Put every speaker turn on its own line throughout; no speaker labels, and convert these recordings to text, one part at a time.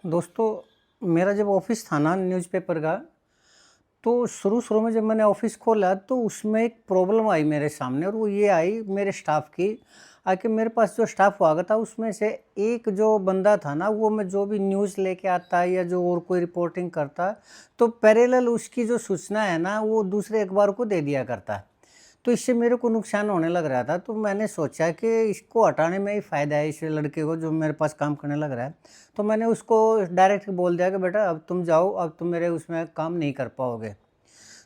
दोस्तों, मेरा जब ऑफ़िस था ना न्यूज़पेपर का, तो शुरू-शुरू में जब मैंने ऑफ़िस खोला तो उसमें एक प्रॉब्लम आई मेरे सामने और वो ये आई मेरे स्टाफ़ की कि मेरे पास जो स्टाफ़ हुआ करता उसमें से एक जो बंदा था ना, वो मैं जो भी न्यूज़ लेके आता या जो और कोई रिपोर्टिंग करता, तो पैरेलल उसकी जो सूचना है ना, वो दूसरे अखबार को दे दिया करता। तो इससे मेरे को नुकसान होने लग रहा था, तो मैंने सोचा कि इसको हटाने में ही फ़ायदा है इस लड़के को जो मेरे पास काम करने लग रहा है। तो मैंने उसको डायरेक्ट बोल दिया कि बेटा अब तुम जाओ, अब तुम मेरे उसमें काम नहीं कर पाओगे।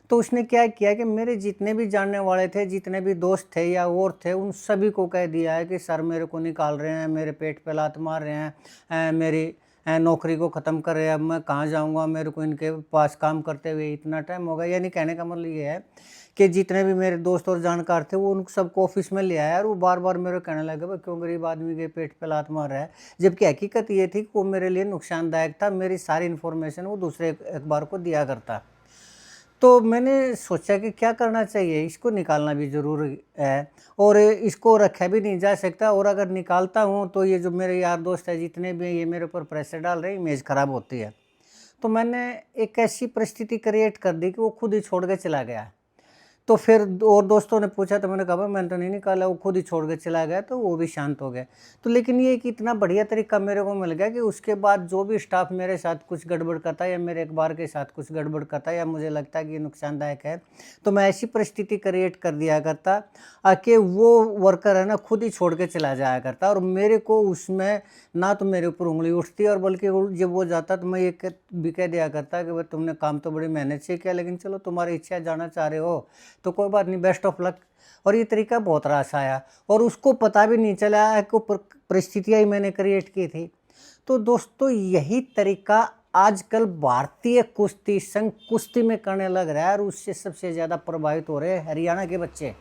तो उसने क्या किया कि मेरे जितने भी जानने वाले थे, जितने भी दोस्त थे या और थे, उन सभी को कह दिया है कि सर मेरे को निकाल रहे हैं, मेरे पेट पे लात मार रहे हैं, मेरी नौकरी को ख़त्म कर रहे हैं, अब मैं कहाँ जाऊँगा, मेरे को इनके पास काम करते हुए इतना टाइम हो गया। यानी कहने का मतलब ये है कि जितने भी मेरे दोस्त और जानकार थे, वो उन सबको ऑफ़िस में ले आया और वो बार-बार मेरे को कहने लगे, "भाई क्यों गरीब आदमी के पेट पे लात मार रहा है?" जबकि हकीकत ये थी कि वो मेरे लिए नुकसानदायक था, मेरी सारी इन्फॉर्मेशन वो दूसरे अखबार को दिया करता। तो मैंने सोचा कि क्या करना चाहिए, इसको निकालना भी ज़रूरी है और इसको रखा भी नहीं जा सकता और अगर निकालता हूँ तो ये जो मेरे यार दोस्त हैं जितने भी हैं, ये मेरे ऊपर प्रेशर डाल रहे हैं, इमेज ख़राब होती है। तो मैंने एक ऐसी परिस्थिति क्रिएट कर दी कि वो खुद ही छोड़ के चला गया। तो फिर और दोस्तों ने पूछा तो मैंने कहा भाई मैंने तो नहीं निकाला, वो खुद ही छोड़ के चला गया, तो वो भी शांत हो गए। तो लेकिन ये एक इतना बढ़िया तरीका मेरे को मिल गया कि उसके बाद जो भी स्टाफ मेरे साथ कुछ गड़बड़ करता है या मेरे अखबार के साथ कुछ गड़बड़ करता है या मुझे लगता है कि ये नुकसानदायक है, तो मैं ऐसी परिस्थिति क्रिएट कर दिया करता कि वो वर्कर है ना खुद ही छोड़ के चला जाया करता और मेरे को उसमें ना तो मेरे ऊपर उँगली उठती और बल्कि जब वो जाता तो मैं ये भी कह दिया करता कि भाई तुमने काम तो बड़ी मेहनत से किया, लेकिन चलो तुम्हारी इच्छा है, जाना चाह रहे हो तो कोई बात नहीं, बेस्ट ऑफ लक। और ये तरीका बहुत रास आया और उसको पता भी नहीं चला कि परिस्थितियाँ ही मैंने क्रिएट की थी। तो दोस्तों यही तरीका आजकल भारतीय कुश्ती संघ कुश्ती में करने लग रहा है और उससे सबसे ज़्यादा प्रभावित हो रहे हैं हरियाणा के बच्चे।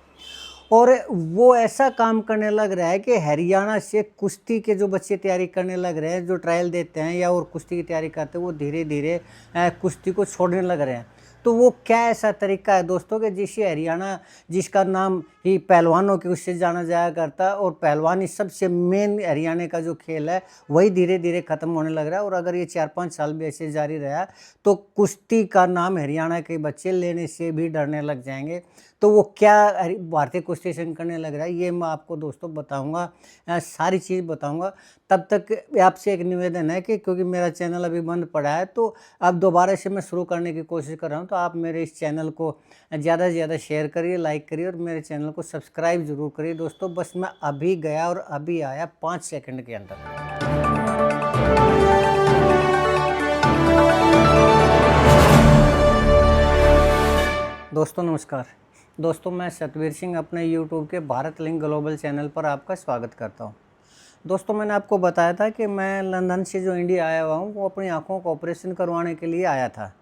और वो ऐसा काम करने लग रहा है कि हरियाणा से कुश्ती के जो बच्चे तैयारी करने लग रहे हैं, जो ट्रायल देते हैं या और कुश्ती की तैयारी करते हैं, वो धीरे-धीरे कुश्ती को छोड़ने लग रहे हैं। तो वो क्या ऐसा तरीका है दोस्तों कि जिससे हरियाणा, जिसका नाम ही पहलवानों के उससे जाना जाया करता है और पहलवानी सबसे मेन हरियाणा का जो खेल है, वही धीरे-धीरे ख़त्म होने लग रहा है और अगर ये 4-5 साल भी ऐसे जारी रहा, तो कुश्ती का नाम हरियाणा के बच्चे लेने से भी डरने लग जाएँगे। तो वो क्या भारतीय कुश्ती संघ करने लग रहा है, ये मैं आपको दोस्तों बताऊँगा, सारी चीज़ बताऊँगा। तब तक आपसे एक निवेदन है कि क्योंकि मेरा चैनल अभी बंद पड़ा है, तो अब दोबारा से मैं शुरू करने की कोशिश कर रहा हूँ, तो आप मेरे इस चैनल को ज़्यादा से ज़्यादा शेयर करिए, लाइक करिए और मेरे चैनल को सब्सक्राइब ज़रूर करिए दोस्तों। बस मैं अभी गया और अभी आया 5 सेकंड के अंदर। दोस्तों नमस्कार। दोस्तों मैं सतवीर सिंह अपने यूट्यूब के भारत लिंक ग्लोबल चैनल पर आपका स्वागत करता हूं। दोस्तों मैंने आपको बताया था कि मैं लंदन से जो इंडिया आया हुआ हूं, वो अपनी आँखों का ऑपरेशन करवाने के लिए आया था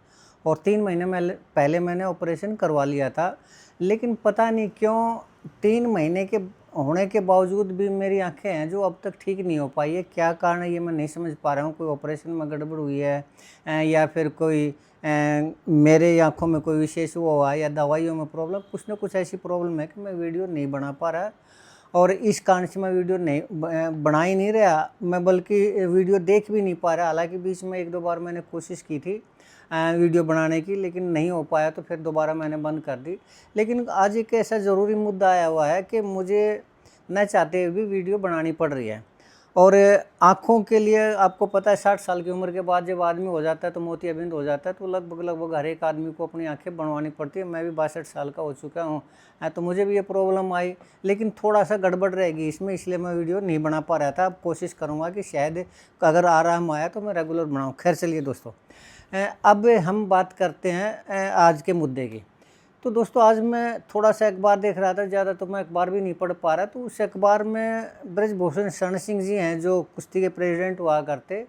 और 3 महीने पहले मैंने ऑपरेशन करवा लिया था। लेकिन पता नहीं क्यों 3 महीने के होने के बावजूद भी मेरी आँखें हैं जो अब तक ठीक नहीं हो पाई है। क्या कारण है ये मैं नहीं समझ पा रहा हूँ। कोई ऑपरेशन में गड़बड़ हुई है या फिर कोई मेरे आँखों में कोई विशेष वो हुआ है या दवाइयों में प्रॉब्लम, कुछ ना कुछ ऐसी प्रॉब्लम है कि मैं वीडियो नहीं बना पा रहा और इस कारण से मैं वीडियो नहीं बना ही नहीं रहा, मैं बल्कि वीडियो देख भी नहीं पा रहा। हालांकि बीच में 1-2 बार मैंने कोशिश की थी वीडियो बनाने की, लेकिन नहीं हो पाया तो फिर दोबारा मैंने बंद कर दी। लेकिन आज एक ऐसा ज़रूरी मुद्दा आया हुआ है कि मुझे न चाहते हुए भी वीडियो बनानी पड़ रही है और आँखों के लिए आपको पता है 60 साल की उम्र के बाद जब आदमी हो जाता है तो मोतियाबिंद हो जाता है, तो लगभग हर एक आदमी को अपनी आंखें बनवानी पड़ती है। मैं भी 62 साल का हो चुका हूँ, तो मुझे भी ये प्रॉब्लम आई, लेकिन थोड़ा सा गड़बड़ रहेगी इसमें, इसलिए मैं वीडियो नहीं बना पा रहा था। अब कोशिश करूँगा कि शायद अगर आराम आया तो मैं रेगुलर बनाऊँ। खैर चलिए दोस्तों, अब हम बात करते हैं आज के मुद्दे की। तो दोस्तों आज मैं थोड़ा-सा अखबार देख रहा था, ज़्यादा तो मैं अखबार भी नहीं पढ़ पा रहा, तो उस अखबार में ब्रजभूषण शरण सिंह जी हैं जो कुश्ती के प्रेसिडेंट हुआ करते,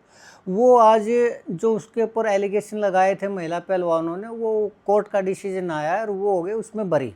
वो आज जो उसके ऊपर एलिगेशन लगाए थे महिला पहलवानों ने, वो कोर्ट का डिसीजन आया है और वो हो गए उसमें बरी।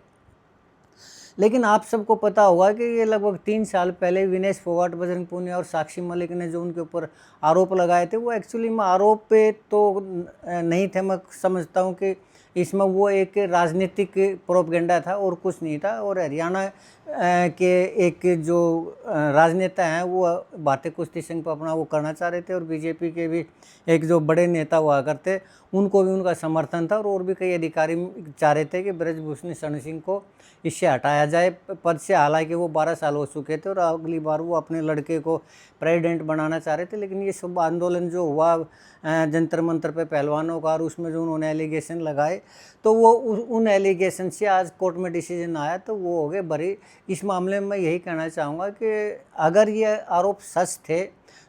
लेकिन आप सबको पता होगा कि ये लगभग 3 साल पहले विनेश फोगाट, बजरंग पूनिया और साक्षी मलिक ने जो उनके ऊपर आरोप लगाए थे, वो एक्चुअली में आरोप पे तो नहीं थे। मैं समझता हूँ कि इसमें वो एक राजनीतिक प्रोपेगेंडा था और कुछ नहीं था। और हरियाणा कि एक जो राजनेता हैं वो भारतीय कुश्ती संघ पर अपना वो करना चाह रहे थे, और बीजेपी के भी एक जो बड़े नेता हुआ करते उनको भी उनका समर्थन था, और भी कई अधिकारी चाह रहे थे कि ब्रजभूषण शरण सिंह को इससे हटाया जाए पद से। हालांकि वो 12 साल हो चुके थे और अगली बार वो अपने लड़के को प्रेसिडेंट बनाना चाह रहे थे। लेकिन ये सब आंदोलन जो हुआ जंतर मंतर पे पहलवानों का, और उसमें जो उन्होंने एलिगेशन लगाए, तो वो उन एलिगेशन से आज कोर्ट में डिसीजन आया तो वो हो गए बरी। इस मामले में मैं यही कहना चाहूँगा कि अगर ये आरोप सच थे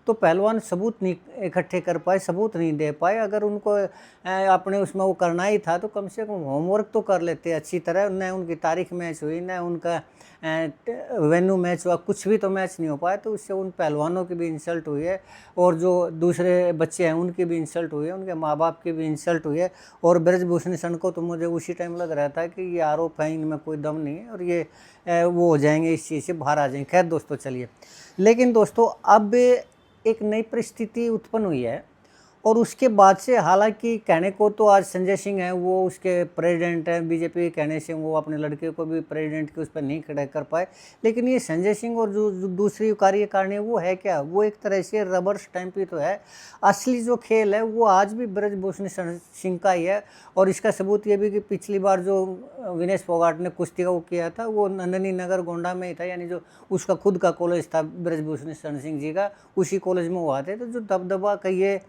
तो पहलवान सबूत नहीं इकट्ठे कर पाए, सबूत नहीं दे पाए। अगर उनको अपने उसमें वो करना ही था तो कम से कम होमवर्क तो कर लेते अच्छी तरह। न उनकी तारीख मैच हुई, न उनका वेन्यू मैच हुआ, कुछ भी तो मैच नहीं हो पाया। तो उससे उन पहलवानों की भी इंसल्ट हुई है, और जो दूसरे बच्चे हैं उनकी भी इंसल्ट हुई है, उनके माँ बाप की भी इंसल्ट हुई है। और ब्रजभूषण शरण को तो मुझे उसी टाइम लग रहा था कि ये आरोप है, इनमें कोई दम नहीं है और ये वो हो जाएंगे, इस चीज़ से बाहर आ जाएंगे। खैर दोस्तों चलिए, लेकिन दोस्तों अब एक नई परिस्थिति उत्पन्न हुई है, और उसके बाद से हालांकि कहने को तो आज संजय सिंह हैं वो उसके प्रेसिडेंट हैं, बीजेपी के कहने से वो अपने लड़के को भी प्रेसिडेंट के उस पर नहीं खड़ा कर पाए। लेकिन ये संजय सिंह और जो दूसरी कार्यकारिणी वो है क्या, वो एक तरह से रबर स्टैंप ही तो है। असली जो खेल है वो आज भी ब्रजभूषण शरण सिंह का ही है। और इसका सबूत ये भी कि पिछली बार जो विनेश फोगाट ने कुश्ती का वो किया था वो नंदनी नगर गोंडा में ही था, यानी जो उसका खुद का कॉलेज था ब्रजभूषण शरण सिंह जी का, उसी कॉलेज में हुआ थे। तो जो दबदबा कहिए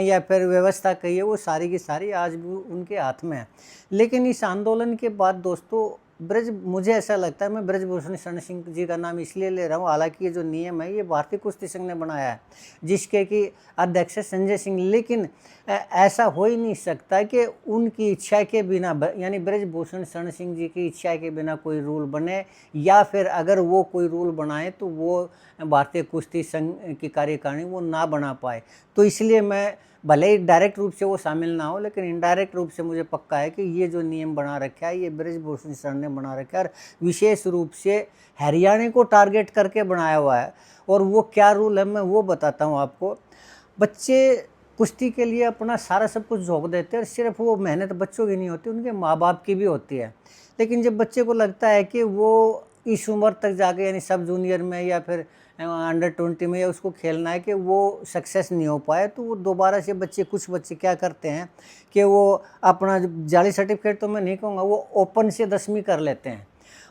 या फिर व्यवस्था कहिए वो सारी की सारी आज भी उनके हाथ में है। लेकिन इस आंदोलन के बाद दोस्तों मुझे ऐसा लगता है, मैं ब्रजभूषण शरण सिंह जी का नाम इसलिए ले रहा हूँ, हालांकि ये जो नियम है ये भारतीय कुश्ती संघ ने बनाया है जिसके कि अध्यक्ष है संजय सिंह। लेकिन ऐसा हो ही नहीं सकता कि उनकी इच्छा के बिना, यानी ब्रजभूषण शरण सिंह जी की इच्छा के बिना कोई रूल बने, या फिर अगर वो कोई रूल बनाए तो वो भारतीय कुश्ती संघ की कार्यकारिणी वो ना बना पाए। तो इसलिए मैं, भले ही डायरेक्ट रूप से वो शामिल ना हो, लेकिन इनडायरेक्ट रूप से मुझे पक्का है कि ये जो नियम बना रखा है ये ब्रजभूषण शरण ने बना रखा है, और विशेष रूप से हरियाणा को टारगेट करके बनाया हुआ है। और वो क्या रूल है मैं वो बताता हूँ आपको। बच्चे कुश्ती के लिए अपना सारा सब कुछ झोंक देते हैं, और सिर्फ वो मेहनत बच्चों की नहीं होती, उनके माँ बाप की भी होती है। लेकिन जब बच्चे को लगता है कि वो इस उम्र तक जाके, यानी सब जूनियर में या फिर अंडर 20 में, या उसको खेलना है, कि वो सक्सेस नहीं हो पाए, तो वो दोबारा से कुछ बच्चे क्या करते हैं कि वो अपना जाली सर्टिफिकेट तो मैं नहीं कहूँगा, वो ओपन से 10वीं कर लेते हैं।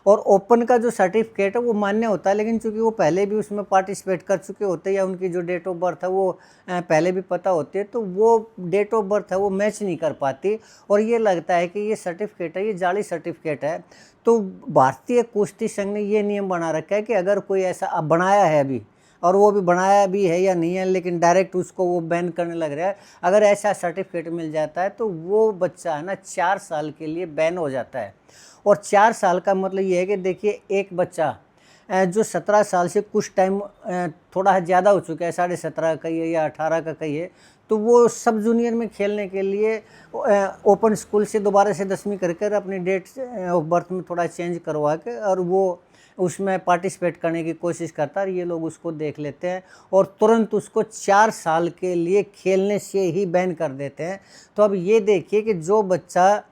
और ओपन का जो सर्टिफिकेट है वो मान्य होता है, लेकिन चूंकि वो पहले भी उसमें पार्टिसिपेट कर चुके होते हैं या उनकी जो डेट ऑफ बर्थ है वो पहले भी पता होती है, तो वो डेट ऑफ बर्थ है वो मैच नहीं कर पाती, और ये लगता है कि ये सर्टिफिकेट है, ये जाली सर्टिफिकेट है। तो भारतीय कुश्ती संघ ने ये नियम बना रखा है कि अगर कोई ऐसा अब बनाया है अभी, और वो भी बनाया भी है या नहीं है, लेकिन डायरेक्ट उसको वो बैन करने लग रहा है, अगर ऐसा सर्टिफिकेट मिल जाता है तो वो बच्चा है ना 4 साल के लिए बैन हो जाता है। और 4 साल का मतलब ये है कि देखिए, एक बच्चा जो 17 साल से कुछ टाइम थोड़ा ज़्यादा हो चुका है, 17.5 कहिए या 18 का कहिए, तो वो सब जूनियर में खेलने के लिए ओपन स्कूल से दोबारा से 10वीं कर अपनी डेट ऑफ बर्थ में थोड़ा चेंज करवा के, और वो उसमें पार्टिसिपेट करने की कोशिश करता है। ये लोग उसको देख लेते हैं और तुरंत उसको 4 साल के लिए खेलने से ही बैन कर देते हैं। तो अब ये देखिए कि जो बच्चा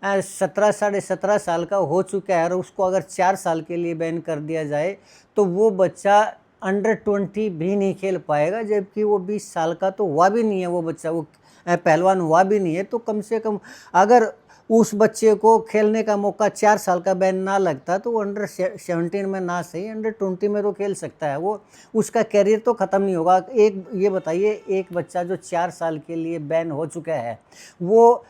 17 साल का हो चुका है और उसको अगर 4 साल के लिए बैन कर दिया जाए, तो वो बच्चा अंडर 20 भी नहीं खेल पाएगा, जबकि वो 20 साल का तो हुआ भी नहीं है, वो बच्चा वो पहलवान हुआ भी नहीं है। तो कम से कम अगर उस बच्चे को खेलने का मौका 4 साल का बैन ना लगता तो वो अंडर 17 में ना सही अंडर 20 में तो खेल सकता है, वो उसका कैरियर तो ख़त्म नहीं होगा। एक ये बताइए, एक बच्चा जो 4 साल के लिए बैन हो चुका है वो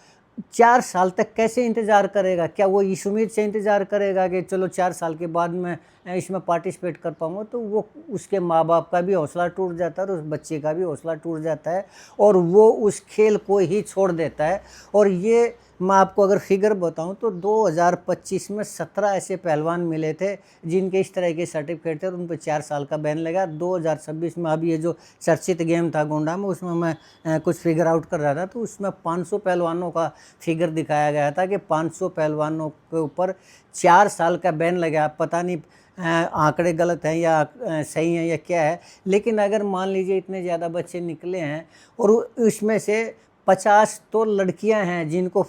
4 साल तक कैसे इंतज़ार करेगा? क्या वो इस उम्मीद से इंतज़ार करेगा कि चलो 4 साल के बाद मैं इसमें पार्टिसिपेट कर पाऊँगा? तो वो उसके माँ बाप का भी हौसला टूट जाता है और उस बच्चे का भी हौसला टूट जाता है, और वो उस खेल को ही छोड़ देता है। और ये मैं आपको अगर फिगर बताऊं तो 2025 में 17 ऐसे पहलवान मिले थे जिनके इस तरह के सर्टिफिकेट थे और उन पर 4 साल का बैन लगा। 2026 में अब ये जो चर्चित गेम था गोंडा में, उसमें मैं कुछ फिगर आउट कर रहा था, तो उसमें 500 पहलवानों का फिगर दिखाया गया था कि 500 पहलवानों के ऊपर 4 साल का बैन लगा। पता नहीं आंकड़े गलत हैं या सही हैं या क्या है, लेकिन अगर मान लीजिए इतने ज़्यादा बच्चे निकले हैं और इसमें से 50 तो लड़कियां हैं जिनको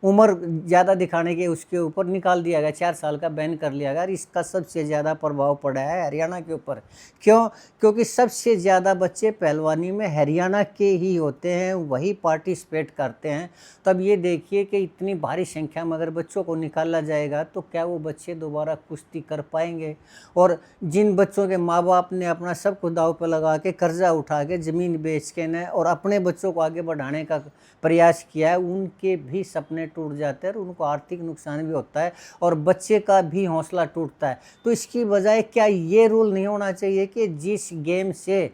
उम्र ज़्यादा दिखाने के उसके ऊपर निकाल दिया गया, 4 साल का बैन कर लिया गया। और इसका सबसे ज़्यादा प्रभाव पड़ा है हरियाणा के ऊपर। क्यों? क्योंकि सबसे ज़्यादा बच्चे पहलवानी में हरियाणा के ही होते हैं, वही पार्टिसिपेट करते हैं। तब ये देखिए कि इतनी भारी संख्या में अगर बच्चों को निकाला जाएगा तो क्या वो बच्चे दोबारा कुश्ती कर पाएंगे? और जिन बच्चों के माँ बाप ने अपना सब कुछ दांव पर लगा के कर्जा उठा के ज़मीन बेच के न और अपने बच्चों को आगे बढ़ाने का प्रयास किया है, उनके भी सपने टूट जाते हैं और उनको आर्थिक नुकसान भी होता है और बच्चे का भी हौसला टूटता है। तो इसकी बजाय क्या ये रूल नहीं होना चाहिए कि जिस गेम से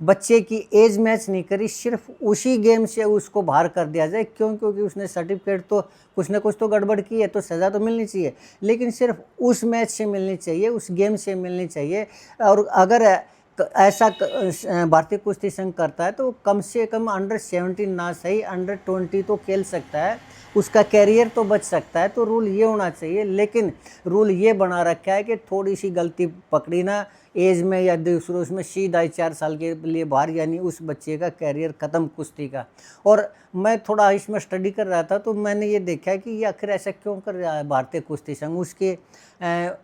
बच्चे की एज मैच नहीं करी, सिर्फ उसी गेम से उसको बाहर कर दिया जाए? क्यों? क्योंकि उसने सर्टिफिकेट तो कुछ ना कुछ तो गड़बड़ की है, तो सज़ा तो मिलनी चाहिए, लेकिन सिर्फ उस मैच से मिलनी चाहिए, उस गेम से मिलनी चाहिए। और अगर ऐसा भारतीय कुश्ती संघ करता है तो कम से कम अंडर 17 ना सही अंडर 20 तो खेल सकता है, उसका कैरियर तो बच सकता है। तो रूल ये होना चाहिए, लेकिन रूल ये बना रखा है कि थोड़ी सी गलती पकड़ी ना एज में या दूसरों उसमें सीधा ही 4 साल के लिए बाहर, यानी उस बच्चे का कैरियर ख़त्म कुश्ती का। और मैं थोड़ा इसमें स्टडी कर रहा था तो मैंने ये देखा कि ये आखिर ऐसा क्यों कर रहा है भारतीय कुश्ती संघ। उसकी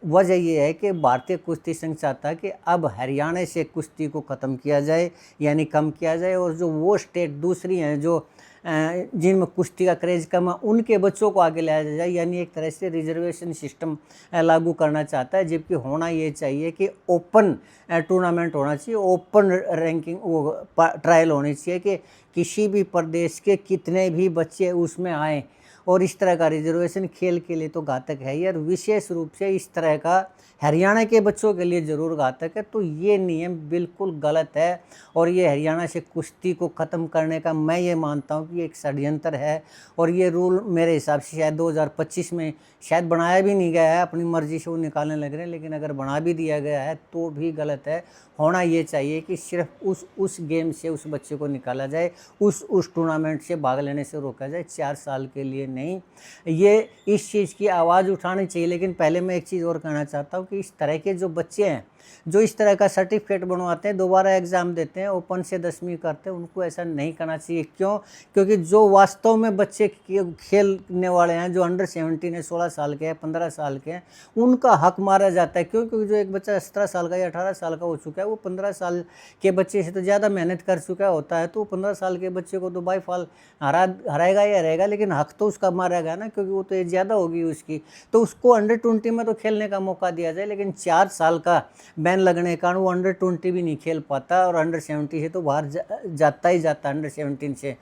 वजह ये है कि भारतीय कुश्ती संघ चाहता है कि अब हरियाणा से कुश्ती को ख़त्म किया जाए, यानी कम किया जाए, और जो वो स्टेट दूसरी हैं जो जिनमें कुश्ती का क्रेज़ कम है, उनके बच्चों को आगे लाया जाए, यानी एक तरह से रिजर्वेशन सिस्टम लागू करना चाहता है। जबकि होना ये चाहिए कि ओपन टूर्नामेंट होना चाहिए, ओपन रैंकिंग वो ट्रायल होनी चाहिए कि किसी भी प्रदेश के कितने भी बच्चे उसमें आएँ। और इस तरह का रिजर्वेशन खेल के लिए तो घातक है ही, और विशेष रूप से इस तरह का हरियाणा के बच्चों के लिए ज़रूर घातक है। तो ये नियम बिल्कुल गलत है और ये हरियाणा से कुश्ती को ख़त्म करने का मैं ये मानता हूँ कि एक षड्यंत्र है। और ये रूल मेरे हिसाब से शायद 2025 में शायद बनाया भी नहीं गया है, अपनी मर्ज़ी से वो निकालने लग रहे हैं, लेकिन अगर बना भी दिया गया है तो भी गलत है। होना ये चाहिए कि सिर्फ उस गेम से उस बच्चे को निकाला जाए, उस टूर्नामेंट से भाग लेने से रोका जाए, 4 साल के लिए नहीं। ये इस चीज़ की आवाज़ उठानी चाहिए। लेकिन पहले मैं एक चीज़ और कहना चाहता हूँ कि इस तरह के जो बच्चे हैं जो इस तरह का सर्टिफिकेट बनवाते हैं, दोबारा एग्ज़ाम देते हैं, ओपन से 10वीं करते हैं, उनको ऐसा नहीं करना चाहिए। क्यों? क्योंकि जो वास्तव में बच्चे खेलने वाले हैं, जो अंडर 17 है, 16 साल के हैं, 15 साल के हैं, उनका हक मारा जाता है। क्यों? क्योंकि जो एक बच्चा 17 साल का या 18 साल का हो चुका है, वो 15 साल के बच्चे से तो ज़्यादा मेहनत कर चुका होता है, तो 15 साल के बच्चे को तो बाई फॉल हराएगा या रहेगा, लेकिन हक तो उसका मारा गया ना, क्योंकि वो तो एज ज़्यादा होगी उसकी। तो उसको अंडर 20 में तो खेलने का मौका दिया जाए, लेकिन 4 साल का बैन लगने के कारण वो अंडर 20 भी नहीं खेल पाता और अंडर 70 से तो बाहर जाता ही जाता, अंडर 17 से।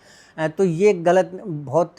तो ये बहुत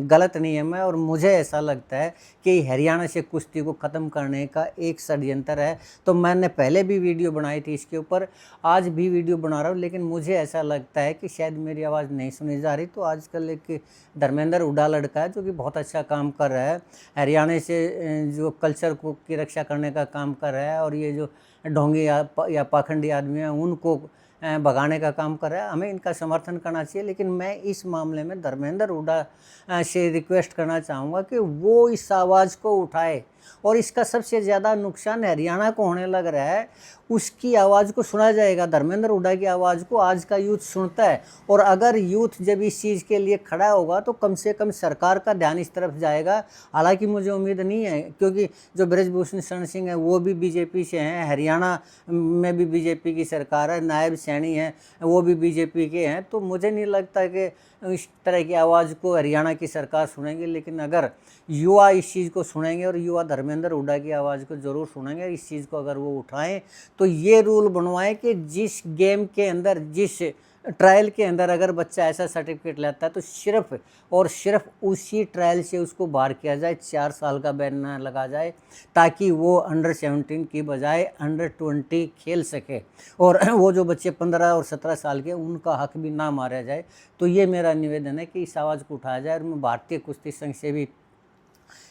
गलत नियम है और मुझे ऐसा लगता है कि हरियाणा से कुश्ती को ख़त्म करने का एक षड्यंत्र है। तो मैंने पहले भी वीडियो बनाई थी इसके ऊपर, आज भी वीडियो बना रहा हूँ, लेकिन मुझे ऐसा लगता है कि शायद मेरी आवाज़ नहीं सुनी जा रही। तो आजकल एक धर्मेंद्र हुड्डा लड़का है जो कि बहुत अच्छा काम कर रहा है, हरियाणा से जो कल्चर को की रक्षा करने का काम कर रहा है, और ये जो ढोंगी या पाखंडी आदमी हैं उनको भगाने का काम कर रहा है। हमें इनका समर्थन करना चाहिए। लेकिन मैं इस मामले में धर्मेंद्र हुड्डा से रिक्वेस्ट करना चाहूँगा कि वो इस आवाज़ को उठाए, और इसका सबसे ज़्यादा नुकसान हरियाणा को होने लग रहा है। उसकी आवाज़ को सुना जाएगा, धर्मेंद्र हुड्डा की आवाज़ को आज का यूथ सुनता है, और अगर यूथ जब इस चीज़ के लिए खड़ा होगा तो कम से कम सरकार का ध्यान इस तरफ जाएगा। हालांकि मुझे उम्मीद नहीं है, क्योंकि जो ब्रजभूषण शरण सिंह है वो भी बीजेपी से हैं, हरियाणा में भी बीजेपी की सरकार है, नायब सैनी हैं वो भी बीजेपी के हैं। तो मुझे नहीं लगता कि इस तरह की आवाज़ को हरियाणा की सरकार सुनेंगे। लेकिन अगर युवा इस चीज़ को सुनेंगे और युवा धर्मेंद्र हुड्डा की आवाज़ को ज़रूर सुनेंगे, इस चीज़ को अगर वो उठाएं तो ये रूल बनवाएं कि जिस गेम के अंदर, जिस ट्रायल के अंदर अगर बच्चा ऐसा सर्टिफिकेट लेता है तो सिर्फ और सिर्फ उसी ट्रायल से उसको बाहर किया जाए, 4 साल का बैन ना लगा जाए, ताकि वो अंडर 17 की बजाय अंडर 20 खेल सके, और वो जो बच्चे 15 और 17 साल के उनका हक भी ना मारा जाए। तो ये मेरा निवेदन है कि इस आवाज़ को उठाया जाए। और मैं भारतीय कुश्ती संघ से भी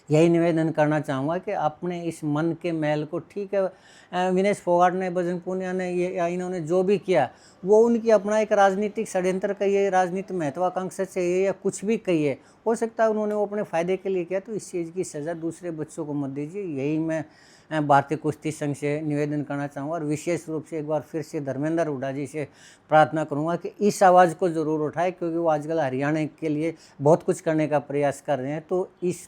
यही निवेदन करना चाहूँगा कि अपने इस मन के मैल को, ठीक है विनेश फोगाट ने, बजरंग पूनिया ने, ये इन्होंने जो भी किया वो उनकी अपना एक राजनीतिक षड्यंत्र कहिए, राजनीतिक महत्वाकांक्षा चाहिए या कुछ भी कहिए, हो सकता है उन्होंने वो अपने फ़ायदे के लिए किया, तो इस चीज़ की सज़ा दूसरे बच्चों को मत दीजिए। यही मैं भारतीय कुश्ती संघ से निवेदन करना चाहूँगा। और विशेष रूप से एक बार फिर से धर्मेंद्र हुड्डा जी से प्रार्थना करूँगा कि इस आवाज़ को ज़रूर उठाएं, क्योंकि वो आजकल हरियाणा के लिए बहुत कुछ करने का प्रयास कर रहे हैं। तो इस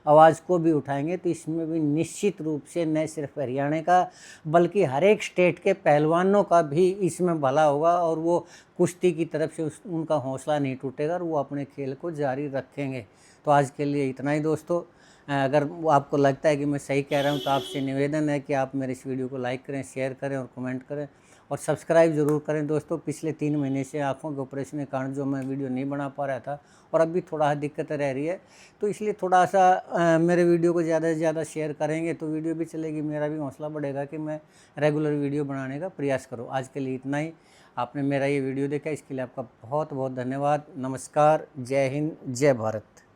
आवाज़ को भी उठाएंगे तो इसमें भी निश्चित रूप से न सिर्फ हरियाणा का बल्कि हर एक स्टेट के पहलवानों का भी इसमें भला होगा, और वो कुश्ती की तरफ से उनका हौसला नहीं टूटेगा और वो अपने खेल को जारी रखेंगे। तो आज के लिए इतना ही दोस्तों। अगर आपको लगता है कि मैं सही कह रहा हूँ तो आपसे निवेदन है कि आप मेरे इस वीडियो को लाइक करें, शेयर करें और कमेंट करें और सब्सक्राइब ज़रूर करें दोस्तों। पिछले 3 महीने से आँखों के ऑपरेशन के कारण जो मैं वीडियो नहीं बना पा रहा था और अब भी थोड़ा दिक्कत रह रही है, तो इसलिए थोड़ा सा मेरे वीडियो को ज़्यादा से ज़्यादा शेयर करेंगे तो वीडियो भी चलेगी, मेरा भी हौसला बढ़ेगा कि मैं रेगुलर वीडियो बनाने का प्रयास करूँ। आज के लिए इतना ही। आपने मेरा ये वीडियो देखा इसके लिए आपका बहुत बहुत धन्यवाद। नमस्कार, जय हिंद, जय भारत।